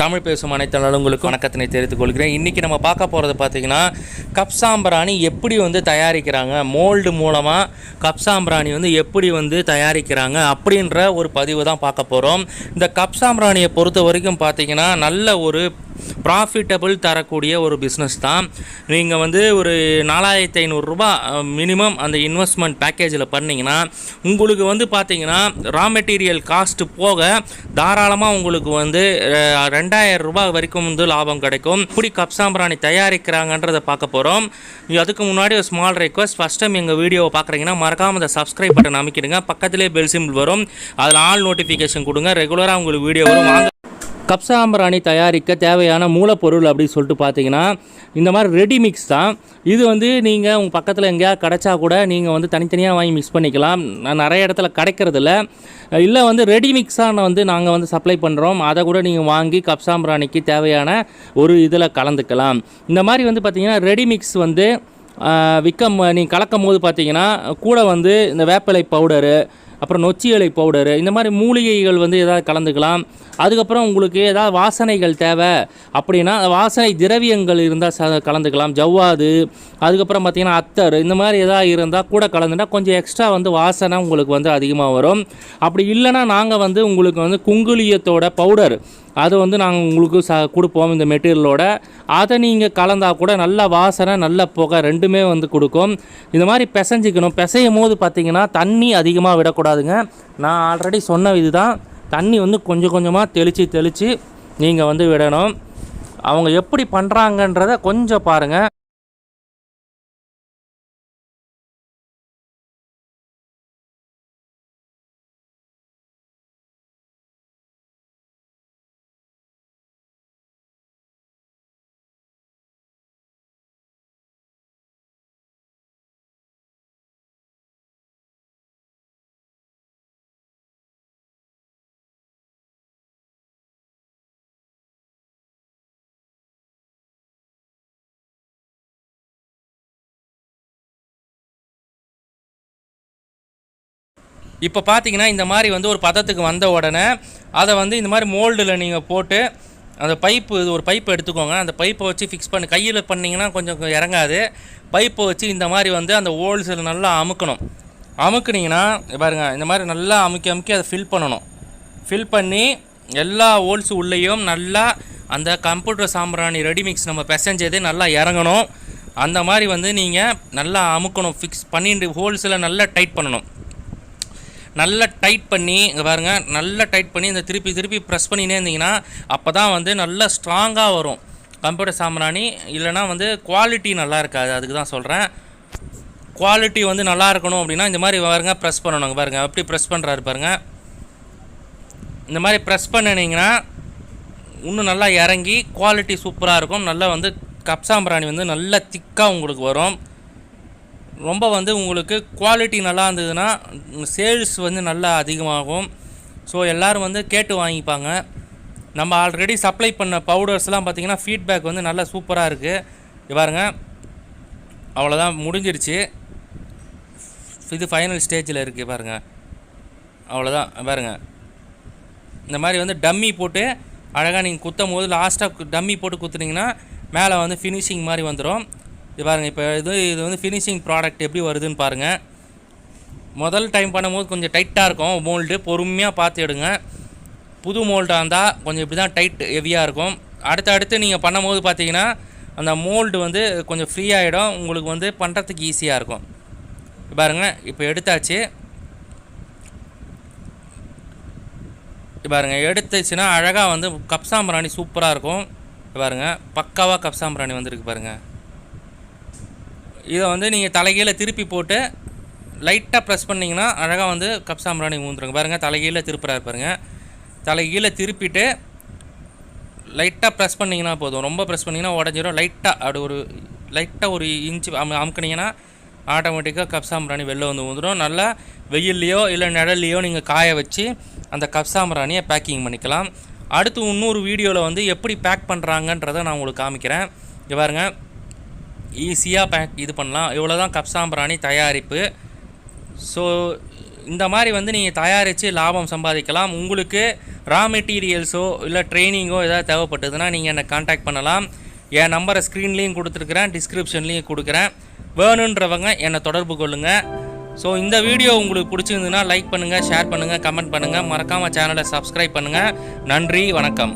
தமிழ் பேசும் அனைத்து நலங்களுக்கும் வணக்கத்தினை தெரிவித்துக் கொள்கிறேன். இன்றைக்கி நம்ம பார்க்க போகிறது பார்த்திங்கன்னா கப் சாம்பிராணி எப்படி தயாரிக்கிறாங்க, மோல்டு மூலமாக கப் சாம்பிராணி எப்படி தயாரிக்கிறாங்க அப்படின்ற ஒரு பதிவு தான் பார்க்க போகிறோம். இந்த கப் சாம்பிராணியை பொறுத்த வரைக்கும் பார்த்திங்கன்னா நல்ல ஒரு ப்ராஃபிட்டபிள் தரக்கூடிய ஒரு பிஸ்னஸ் தான். நீங்கள் ஒரு 4500 ரூபா மினிமம் அந்த இன்வெஸ்ட்மெண்ட் பேக்கேஜில் பண்ணிங்கன்னா உங்களுக்கு பார்த்திங்கன்னா ரா மெட்டீரியல் காஸ்ட்டு போக தாராளமாக உங்களுக்கு 2000 ரூபாய் வரைக்கும் லாபம் கிடைக்கும். இப்படி கப் சாம்பிராணி தயாரிக்கிறாங்கன்றதை பார்க்க போகிறோம். அதுக்கு முன்னாடி ஒரு ஸ்மால் ரெக்வஸ்ட், ஃபஸ்ட் டைம் எங்கள் வீடியோவை பார்க்குறீங்கன்னா மறக்காமல் அந்த சப்ஸ்கிரைப் பட்டன் அமைக்கிடுங்க. பக்கத்திலே பெல் சிம்பிள் வரும், அதில் ஆல் நோட்டிஃபிகேஷன் கொடுங்க. ரெகுலராக உங்களுக்கு வீடியோ வரும். வாங்க. கப் சாம்பிராணி தயாரிக்க தேவையான மூலப்பொருள் அப்படின்னு சொல்லிட்டு பார்த்தீங்கன்னா இந்த மாதிரி ரெடி மிக்ஸ் தான். இது நீங்கள் உங்கள் பக்கத்தில் எங்கேயாவது கிடைச்சா கூட நீங்கள் தனித்தனியாக வாங்கி மிக்ஸ் பண்ணிக்கலாம். நிறைய இடத்துல கிடைக்கிறதில்ல. இல்லை ரெடி மிக்ஸான நாங்கள் சப்ளை பண்ணுறோம். அதை கூட நீங்கள் வாங்கி கப் சாம்பிராணிக்கு தேவையான ஒரு இதில் கலந்துக்கலாம். இந்த மாதிரி பார்த்தீங்கன்னா ரெடி மிக்ஸ் நீங்கள் கலக்கும் போது பார்த்தீங்கன்னா கூட இந்த வேப்பிலை பவுடரு, அப்புறம் நொச்சி இலை பவுடரு, இந்த மாதிரி மூலிகைகள் ஏதாவது கலந்துக்கலாம். அதுக்கப்புறம் உங்களுக்கு ஏதாவது வாசனைகள் தேவை அப்படின்னா வாசனை திரவியங்கள் இருந்தால் கலந்துக்கலாம். ஜவ்வாது, அதுக்கப்புறம் பார்த்திங்கன்னா அத்தர், இந்த மாதிரி எதாவது இருந்தால் கூட கலந்துட்டால் கொஞ்சம் எக்ஸ்ட்ரா வாசனை உங்களுக்கு அதிகமாக வரும். அப்படி இல்லைன்னா நாங்கள் உங்களுக்கு குங்குலியத்தோட பவுடர் அது நாங்கள் உங்களுக்கு கொடுப்போம். இந்த மெட்டீரியலோட அதை நீங்கள் கலந்தால் கூட நல்ல வாசனை, நல்ல புகை ரெண்டுமே கொடுக்கும். இந்த மாதிரி பிசைஞ்சிக்கணும். பிசையும் போது பார்த்திங்கன்னா தண்ணி அதிகமாக விடக்கூடாதுங்க. நான் ஆல்ரெடி சொன்ன இதுதான், தண்ணி கொஞ்சம் கொஞ்சமாக தெளித்து நீங்கள் விடணும். அவங்க எப்படி பண்ணுறாங்கன்றதை கொஞ்சம் பாருங்கள். இப்போ பார்த்தீங்கன்னா இந்த மாதிரி ஒரு பதத்துக்கு வந்த உடனே அதை இந்த மாதிரி மோல்டில் நீங்கள் போட்டு அந்த பைப்பு, இது ஒரு பைப்பை எடுத்துக்கோங்க. அந்த பைப்பை வச்சு ஃபிக்ஸ் பண்ணி கையில் பண்ணிங்கன்னா கொஞ்சம் இறங்காது. பைப்பை வச்சு இந்த மாதிரி அந்த ஹோல்ஸில் நல்லா அமுக்குனிங்கன்னா பாருங்கள், இந்த மாதிரி நல்லா அமுக்கி அதை ஃபில் பண்ணணும். ஃபில் பண்ணி எல்லா ஹோல்ஸு உள்ளேயும் நல்லா அந்த கம்ப்யூட்டர் சாம்பிராணி ரெடிமிக்ஸ் நம்ம பிசைஞ்சது நல்லா இறங்கணும். அந்த மாதிரி நீங்கள் நல்லா அமுக்கணும். ஃபிக்ஸ் பண்ணிட்டு ஹோல்ஸில் நல்லா டைட் பண்ணணும். நல்லா டைட் பண்ணி இங்கே பாருங்கள், நல்லா டைட் பண்ணி இந்த திருப்பி ப்ரெஸ் பண்ணினே இருந்தீங்கன்னா அப்போ தான் நல்லா ஸ்ட்ராங்காக வரும் கம்ப்யூட்டர் சாம்பிராணி. இல்லைனா குவாலிட்டி நல்லா இருக்காது. அதுக்கு தான் சொல்கிறேன். குவாலிட்டி நல்லா இருக்கணும் அப்படின்னா இந்த மாதிரி பாருங்கள் ப்ரெஸ் பண்ணணும். பாருங்கள் எப்படி ப்ரெஸ் பண்ணுறாரு பாருங்கள். இந்த மாதிரி ப்ரெஸ் பண்ணினீங்கன்னா இன்னும் நல்லா இறங்கி குவாலிட்டி சூப்பராக இருக்கும். நல்லா கப் சாம்பிராணி நல்லா திக்காக உங்களுக்கு வரும். ரொம்ப உங்களுக்கு குவாலிட்டி நல்லா இருந்ததுன்னா சேல்ஸ் நல்லா அதிகமாகும். ஸோ எல்லோரும் கேட்டு வாங்கிப்பாங்க. நம்ம ஆல்ரெடி சப்ளை பண்ண பவுடர்ஸ்லாம் பார்த்திங்கன்னா ஃபீட்பேக் நல்லா சூப்பராக இருக்குது. பாருங்க, அவ்வளோதான், முடிஞ்சிருச்சு. இது ஃபைனல் ஸ்டேஜில் இருக்குது பாருங்கள். அவ்வளோதான் பாருங்கள். இந்த மாதிரி டம்மி போட்டு அழகாக நீங்கள் குத்தும் போது லாஸ்ட்டாக டம்மி போட்டு குத்துனீங்கன்னா மேலே ஃபினிஷிங் மாதிரி வந்துடும். இது பாருங்கள். இப்போ இது ஃபினிஷிங் ப்ராடக்ட் எப்படி வருதுன்னு பாருங்கள். முதல் டைம் பண்ணும்போது கொஞ்சம் டைட்டாக இருக்கும் மோல்டு. பொறுமையாக பார்த்து எடுங்க. புது மோல்டாக இருந்தால் கொஞ்சம் இப்படி தான் டைட் ஹெவியாக இருக்கும். அடுத்து நீங்கள் பண்ணும்போது பார்த்தீங்கன்னா அந்த மோல்டு கொஞ்சம் ஃப்ரீ ஆகிடும். உங்களுக்கு பண்ணுறதுக்கு ஈஸியாக இருக்கும். பாருங்கள், இப்போ எடுத்தாச்சு. பாருங்கள், எடுத்துச்சுன்னா அழகாக கப் சாம்பிராணி சூப்பராக இருக்கும். பாருங்கள், பக்காவாக கப் சாம்பிராணி வந்துருக்கு பாருங்கள். இதை நீங்கள் தலைகீழ திருப்பி போட்டு லைட்டாக ப்ரெஸ் பண்ணிங்கன்னா அழகாக கப் சாம்பிராணி ஊந்துருங்க. பாருங்கள், தலைகீழ திருப்புறாரு பாருங்கள். தலைகீழ திருப்பிட்டு லைட்டாக ப்ரெஸ் பண்ணிங்கன்னா போதும். ரொம்ப ப்ரெஸ் பண்ணிங்கன்னா உடஞ்சிடும். லைட்டாக ஒரு இன்ச்சு அமுக்குனிங்கன்னா ஆட்டோமேட்டிக்காக கப் சாம்பிராணி வெளில ஊந்துடும். நல்லா வெயில்லையோ இல்லை நிழல்லையோ நீங்கள் காய வச்சு அந்த கப் சாம்பிராணியை பேக்கிங் பண்ணிக்கலாம். அடுத்து இன்னொரு வீடியோவில் எப்படி பேக் பண்ணுறாங்கன்றதை நான் உங்களுக்கு காமிக்கிறேன். இங்கே பாருங்கள், ஈஸியாக இது பண்ணலாம். இவ்வளோ தான் கப் சாம்பிராணி தயாரிப்பு. ஸோ இந்த மாதிரி வந்து நீங்கள் தயாரித்து லாபம் சம்பாதிக்கலாம். உங்களுக்கு ரா மெட்டீரியல்ஸோ இல்லை ட்ரைனிங்கோ ஏதாவது தேவைப்பட்டதுன்னா நீங்கள் என்னை காண்டாக்ட் பண்ணலாம். என் நம்பரை ஸ்க்ரீன்லேயும் கொடுத்துருக்குறேன், டிஸ்கிரிப்ஷன்லேயும் கொடுக்குறேன். வேணுன்றவங்க என்னை தொடர்பு கொள்ளுங்கள். ஸோ இந்த வீடியோ உங்களுக்கு பிடிச்சிருந்துன்னா லைக் பண்ணுங்கள், ஷேர் பண்ணுங்கள், கமெண்ட் பண்ணுங்கள். மறக்காமல் சேனலை சப்ஸ்கிரைப் பண்ணுங்கள். நன்றி, வணக்கம்.